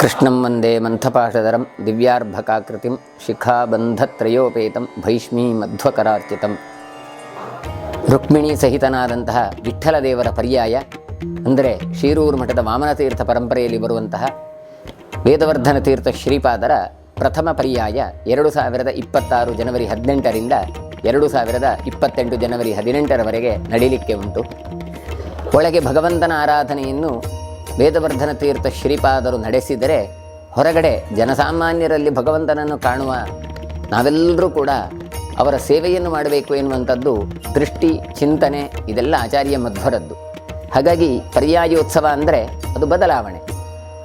ಕೃಷ್ಣಂ ವಂದೇ ಮಂಥಪಾಶಧರಂ ದಿವ್ಯಾರ್ಭಕಾಕೃತಿಂ ಶಿಖಾಬಂಧತ್ರಯೋಪೇತಂ ಭೈಷ್ಮೀ ಮಧ್ವಕರಾರ್ಚಿತಂ. ರುಕ್ಮಿಣಿ ಸಹಿತನಾದಂತಹ ವಿಠ್ಠಲ ದೇವರ ಪರ್ಯಾಯ ಅಂದರೆ ಶಿರೂರು ಮಠದ ವಾಮನತೀರ್ಥ ಪರಂಪರೆಯಲ್ಲಿ ಬರುವಂತಹ ವೇದವರ್ಧನ ತೀರ್ಥ ಶ್ರೀಪಾದರ ಪ್ರಥಮ ಪರ್ಯಾಯ 2026 ಜನವರಿ 18ರಿಂದ 2028 ಜನವರಿ 18ರವರೆಗೆ ನಡೀಲಿಕ್ಕೆ ಉಂಟು. ಒಳಗೆ ಭಗವಂತನ ಆರಾಧನೆಯನ್ನು ವೇದವರ್ಧನ ತೀರ್ಥ ಶ್ರೀಪಾದರು ನಡೆಸಿದರೆ, ಹೊರಗಡೆ ಜನಸಾಮಾನ್ಯರಲ್ಲಿ ಭಗವಂತನನ್ನು ಕಾಣುವ ನಾವೆಲ್ಲರೂ ಕೂಡ ಅವರ ಸೇವೆಯನ್ನು ಮಾಡಬೇಕು ಎನ್ನುವಂಥದ್ದು ದೃಷ್ಟಿ, ಚಿಂತನೆ ಇದೆಲ್ಲ ಆಚಾರ್ಯ ಮಧ್ವರದ್ದು. ಹಾಗಾಗಿ ಪರ್ಯಾಯೋತ್ಸವ ಅಂದರೆ ಅದು ಬದಲಾವಣೆ,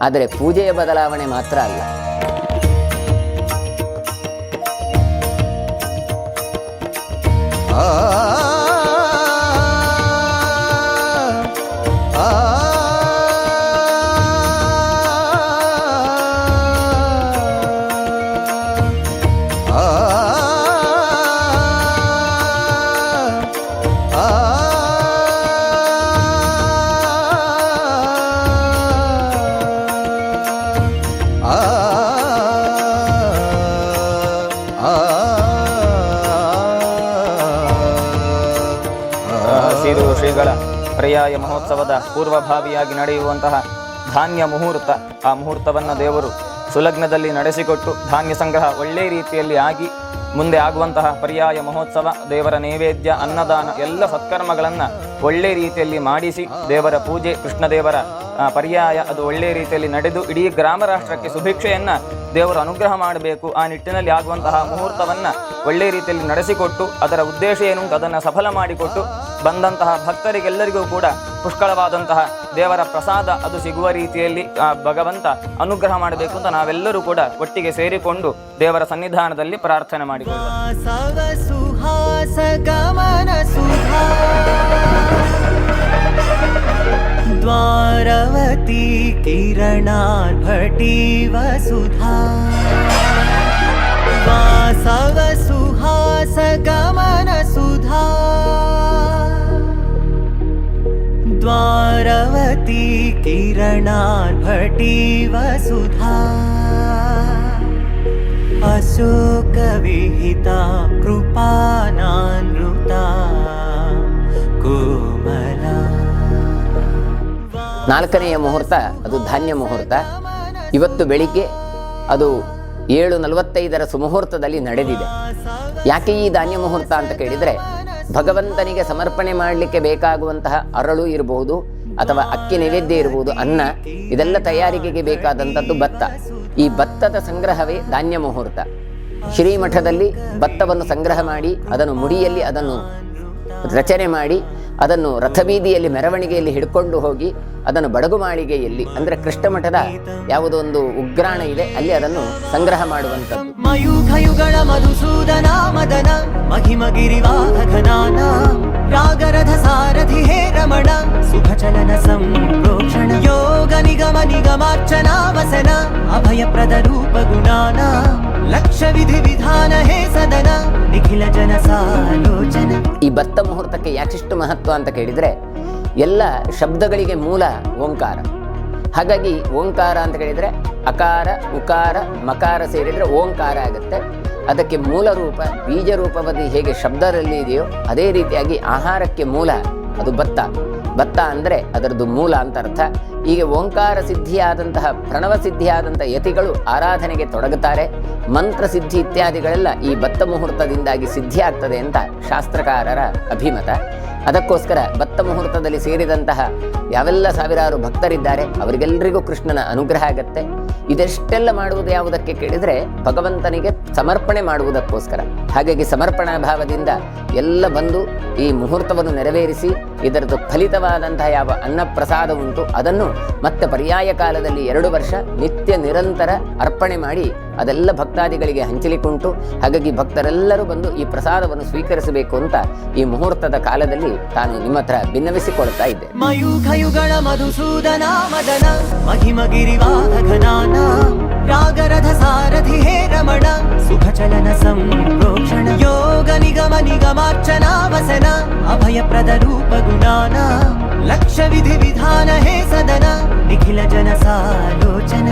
ಆದರೆ ಪೂಜೆಯ ಬದಲಾವಣೆ ಮಾತ್ರ ಅಲ್ಲ. ಶಿರೂರು ಶ್ರೀಗಳ ಪರ್ಯಾಯ ಮಹೋತ್ಸವದ ಪೂರ್ವಭಾವಿಯಾಗಿ ನಡೆಯುವಂತಹ ಧಾನ್ಯ ಮುಹೂರ್ತ, ಆ ಮುಹೂರ್ತವನ್ನು ದೇವರು ಸುಲಗ್ನದಲ್ಲಿ ನಡೆಸಿಕೊಟ್ಟು ಧಾನ್ಯ ಸಂಗ್ರಹ ಒಳ್ಳೆಯ ರೀತಿಯಲ್ಲಿ ಆಗಿ ಮುಂದೆ ಆಗುವಂತಹ ಪರ್ಯಾಯ ಮಹೋತ್ಸವ, ದೇವರ ನೈವೇದ್ಯ, ಅನ್ನದಾನ ಎಲ್ಲ ಸತ್ಕರ್ಮಗಳನ್ನು ಒಳ್ಳೆಯ ರೀತಿಯಲ್ಲಿ ಮಾಡಿಸಿ ದೇವರ ಪೂಜೆ, ಕೃಷ್ಣದೇವರ ಪರ್ಯಾಯ ಅದು ಒಳ್ಳೆಯ ರೀತಿಯಲ್ಲಿ ನಡೆದು ಇಡೀ ಗ್ರಾಮ ರಾಷ್ಟ್ರಕ್ಕೆ ಸುಭಿಕ್ಷೆಯನ್ನು ದೇವರು ಅನುಗ್ರಹ ಮಾಡಬೇಕು. ಆ ನಿಟ್ಟಿನಲ್ಲಿ ಆಗುವಂತಹ ಮುಹೂರ್ತವನ್ನು ಒಳ್ಳೆಯ ರೀತಿಯಲ್ಲಿ ನಡೆಸಿಕೊಟ್ಟು ಅದರ ಉದ್ದೇಶ ಏನು ಅದನ್ನು ಸಫಲ ಮಾಡಿಕೊಟ್ಟು ಬಂದಂತಹ ಭಕ್ತರಿಗೆಲ್ಲರಿಗೂ ಕೂಡ ಪುಷ್ಕಳವಾದಂತಹ ದೇವರ ಪ್ರಸಾದ ಅದು ಸಿಗುವ ರೀತಿಯಲ್ಲಿ ಭಗವಂತ ಅನುಗ್ರಹ ಮಾಡಬೇಕು ಅಂತ ನಾವೆಲ್ಲರೂ ಕೂಡ ಒಟ್ಟಿಗೆ ಸೇರಿಕೊಂಡು ದೇವರ ಸನ್ನಿಧಾನದಲ್ಲಿ ಪ್ರಾರ್ಥನೆ ಮಾಡಿಕೊಳ್ಳುವ. ದ್ವಾರವತಿ ಕಿರಣಾರ್ಭಟಿ ವಸುಧಾ ವಾಸವ ಸುಹಾಸ ಗಮನ ಸುಧಾ ದ್ವಾರವತಿ ಕಿರಣಾರ್ಭಟಿ ವಸುಧಾ ಅಶೋಕ ವಿಹಿತ ಕೃಪಾನಾನೃತ ಕೋಮಲ. ನಾಲ್ಕನೆಯ ಮುಹೂರ್ತ ಅದು ಧಾನ್ಯ ಮುಹೂರ್ತ. ಇವತ್ತು ಬೆಳಿಗ್ಗೆ ಅದು 7:45 ಸುಮುಹೂರ್ತದಲ್ಲಿ ನಡೆದಿದೆ. ಯಾಕೆ ಈ ಧಾನ್ಯ ಮುಹೂರ್ತ ಅಂತ ಕೇಳಿದರೆ, ಭಗವಂತನಿಗೆ ಸಮರ್ಪಣೆ ಮಾಡಲಿಕ್ಕೆ ಬೇಕಾಗುವಂತಹ ಅರಳು ಇರಬಹುದು, ಅಥವಾ ಅಕ್ಕಿ ನೈವೇದ್ಯ ಇರಬಹುದು, ಅನ್ನ, ಇದೆಲ್ಲ ತಯಾರಿಕೆಗೆ ಬೇಕಾದಂಥದ್ದು ಭತ್ತ. ಈ ಭತ್ತದ ಸಂಗ್ರಹವೇ ಧಾನ್ಯ ಮುಹೂರ್ತ. ಶ್ರೀಮಠದಲ್ಲಿ ಭತ್ತವನ್ನು ಸಂಗ್ರಹ ಮಾಡಿ ಅದನ್ನು ಮುಡಿಯಲ್ಲಿ ಅದನ್ನು ರಚನೆ ಮಾಡಿ ಅದನ್ನು ರಥಬೀದಿಯಲ್ಲಿ ಮೆರವಣಿಗೆಯಲ್ಲಿ ಹಿಡ್ಕೊಂಡು ಹೋಗಿ ಅದನ್ನು ಬಡಗು ಮಾಳಿಗೆಯಲ್ಲಿ ಅಂದರೆ ಕೃಷ್ಣ ಮಠದ ಯಾವುದೋ ಒಂದು ಉಗ್ರಾಣ ಇದೆ, ಅಲ್ಲಿ ಅದನ್ನು ಸಂಗ್ರಹ ಮಾಡುವಂಥದ್ದು. ಮಯೂಖಯುಗಳ ಮಧುಸೂದನ ಮದನ ಮಹಿಮಗಿರಿವಾಹಘನಾನ ರಾಗರಥ ಸಾರಥಿ ಹೇ ರಮಣ ಸುಖಚಲನ ಸಂಪ್ರೋಕ್ಷಣ ಯೋಗ ನಿಗಮ ನಿಗಮಾರ್ಚನಾ ವಸನ ಅಭಯಪ್ರದ ರೂಪ ಗುಣಾನ ಲಕ್ಷ ವಿಧಿ ವಿಧಾನ ಹೇ ಸದನ ನಿಖಿಲ ಜನ ಸಾಲೋಚನ. ಈ ಭತ್ತ ಮುಹೂರ್ತಕ್ಕೆ ಯಾಕಿಷ್ಟು ಮಹತ್ವ ಅಂತ ಕೇಳಿದರೆ, ಎಲ್ಲ ಶಬ್ದಗಳಿಗೆ ಮೂಲ ಓಂಕಾರ. ಹಾಗಾಗಿ ಓಂಕಾರ ಅಂತ ಕೇಳಿದರೆ ಅಕಾರ, ಉಕಾರ, ಮಕಾರ ಸೇರಿದರೆ ಓಂಕಾರ ಆಗುತ್ತೆ. ಅದಕ್ಕೆ ಮೂಲ ರೂಪ, ಬೀಜ ರೂಪವದು ಹೇಗೆ ಶಬ್ದದಲ್ಲಿ ಇದೆಯೋ ಅದೇ ರೀತಿಯಾಗಿ ಆಹಾರಕ್ಕೆ ಮೂಲ ಅದು ಭತ್ತ. ಭತ್ತ ಅಂದರೆ ಅದರದ್ದು ಮೂಲ ಅಂತ ಅರ್ಥ. ಹೀಗೆ ಓಂಕಾರ ಸಿದ್ಧಿಯಾದಂತಹ, ಪ್ರಣವ ಸಿದ್ಧಿಯಾದಂಥ ಯತಿಗಳು ಆರಾಧನೆಗೆ ತೊಡಗುತ್ತಾರೆ. ಮಂತ್ರ ಸಿದ್ಧಿ ಇತ್ಯಾದಿಗಳೆಲ್ಲ ಈ ಭತ್ತ ಮುಹೂರ್ತದಿಂದಾಗಿ ಸಿದ್ಧಿ ಆಗ್ತದೆ ಅಂತ ಶಾಸ್ತ್ರಕಾರರ ಅಭಿಮತ. ಅದಕ್ಕೋಸ್ಕರ ಭತ್ತ ಮುಹೂರ್ತದಲ್ಲಿ ಸೇರಿದಂತಹ ಯಾವೆಲ್ಲ ಸಾವಿರಾರು ಭಕ್ತರಿದ್ದಾರೆ ಅವರಿಗೆಲ್ಲರಿಗೂ ಕೃಷ್ಣನ ಅನುಗ್ರಹ ಆಗತ್ತೆ. ಇದೆಷ್ಟೆಲ್ಲ ಮಾಡುವುದು ಯಾವುದಕ್ಕೆ ಕೇಳಿದರೆ, ಭಗವಂತನಿಗೆ ಸಮರ್ಪಣೆ ಮಾಡುವುದಕ್ಕೋಸ್ಕರ. ಹಾಗಾಗಿ ಸಮರ್ಪಣಾ ಭಾವದಿಂದ ಎಲ್ಲ ಬಂದು ಈ ಮುಹೂರ್ತವನ್ನು ನೆರವೇರಿಸಿ ಇದರದ್ದು ಫಲಿತವಾದಂತಹ ಯಾವ ಅನ್ನಪ್ರಸಾದ ಉಂಟು ಅದನ್ನು ಮತ್ತೆ ಪರ್ಯಾಯ ಕಾಲದಲ್ಲಿ 2 ವರ್ಷ ನಿತ್ಯ ನಿರಂತರ ಅರ್ಪಣೆ ಮಾಡಿ ಅದೆಲ್ಲ ಭಕ್ತಾದಿಗಳಿಗೆ ಹಂಚಲಿಕ್ಕುಂಟು. ಹಾಗಾಗಿ ಭಕ್ತರೆಲ್ಲರೂ ಬಂದು ಈ ಪ್ರಸಾದವನ್ನು ಸ್ವೀಕರಿಸಬೇಕು ಅಂತ ಈ ಮುಹೂರ್ತದ ಕಾಲದಲ್ಲಿ ತಾನು ನಿಮ್ಮ ಹತ್ರ ಭಿನ್ನವಿಸಿಕೊಳ್ತಾ ಇದ್ದೆ. ಮಯೂಖಯುಗಳ ಮಧುಸೂದನ ಮದನ ಮಹಿಮಗಿರಿವಾಹಘನಾನ ರಾಗರಥ ಸಾರಥಿ ಹೇ ರಮಣ ಸುಖಚಲನ ಸಂಪ್ರೋಕ್ಷಣ ಯೋಗ ನಿಗಮ ನಿಗಮಾರ್ಚನಾ ವಸನ ಅಭಯಪ್ರದ ರೂಪ ಗುಣಾನ ಲಕ್ಷ ವಿಧಿ ವಿಧಾನ ಹೇ ಸದನ ನಿಖಿಲ ಜನ ಸಾಲೋಚನ.